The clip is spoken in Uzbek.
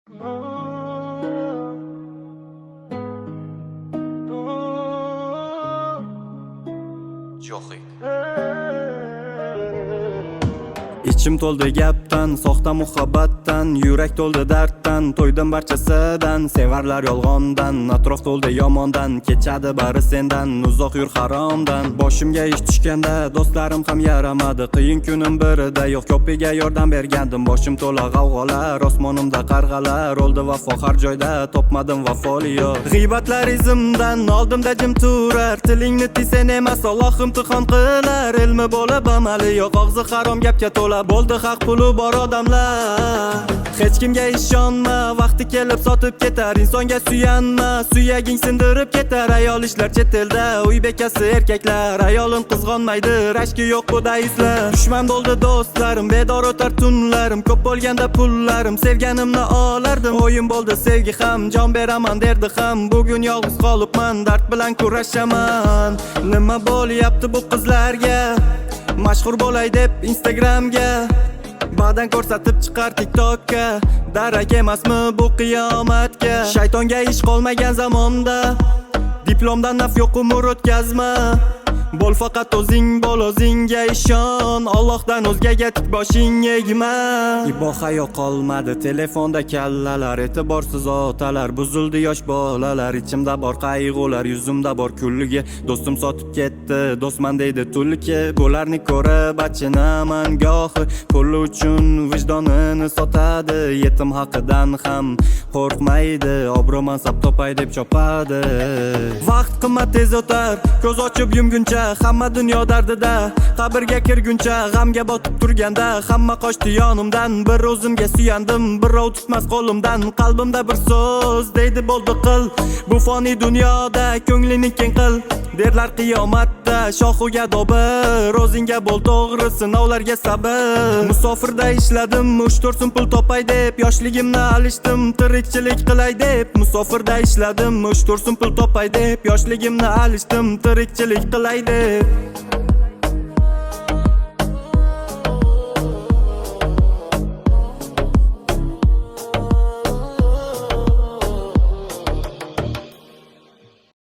Ichim to'ldi gapdan, soxta muhabbatdan, yurak to'ldi darddan, to'ydim barchasidan, sevarlar yolg'ondan, atrof to'ldi yomondan, kechadi bari sendan, uzoq yur haromdan. Boshimga ish tushganda do'stlarim ham yaramadi, qiyin kunim birida yo'q, ko'piga yordam bergandim. Boshim to'la g'avg'olar, osmonimda qarg'alar, oldi vafo har joyda, topmadim vafoli yo'q. G'iybatlar izimdan oldimda jim turar, tilingni tiysen emas, Alloh imtihon qilar. Ilmi bo'lib amali yo'q, og'zi harom gapga to'la, bo'ldi haq puli bor odamlar. Hech kimga ishonma, vaqti kelib sotib ketar. Insonga suyanma, suyaging sindirib ketar. Ayol ishlar chet elda, uy bekasi erkaklar, ayolim qizg'onmaydi, rashki yo'q buda izlar. Dushman bo'ldi do'stlarim, bedor o'tar tunlarim, ko'p bo'lganda pullarim, sevganimni olardim. O'yin bo'ldi sevgi ham, jon beraman derdi ham, bugun yolg'iz qolibman, dard bilan kurashaman. Nima bo'lyapti bu qizlarga? Mashhur bo'lay deb Instagramga, badan ko'rsatib chiqar TikTokka. Darak emasmi bu qiyomatga? Shaytonga ish qolmagan zamonda, diplomdan naf yo'q umr o'tkazma. Bo'l faqat o'zing, bo'l o'zingga ishon, Allohdan o'zgaga tik boshing egma. Iboha yo'q qolmadi telefonda kallalar, e'tiborsiz otalar, buzildi yosh bolalar. Ichimda bor qayg'ular, yuzimda bor kulgi, do'stim sotib ketdi, do'stman deydi tulki. Bularni ko'rib achinaman gohi, pul uchun vijdonini sotadi. Yetim haqidan ham qo'rqmaydi, obro' mansab topay deb chopadi. Vaqt qimmat tez o'tar, ko'z ochib yumguncha, hamma dunyo dardida, qabrga kirguncha, g'amga botib turganda, hamma qochdi yonimdan. Bir o'zimga suyandim, birov tutmas qo'limdan. Qalbimda bir so'z deydi bo'ldi qil, bu foniy dunyoda ko'nglini keng qil. Derlar qiyomatda shohuga dobir, o'zingga bo'l to'g'ri, sinovlarga sabr. Musofirda ishladim, 3-4 so'm pul topay deb, yoshligimni alishdim, tirikchilik qilay deb. Musofirda ishladim, 3-4 so'm pul topay deb, yoshligimni alishdim, tirikchilik qilay deb.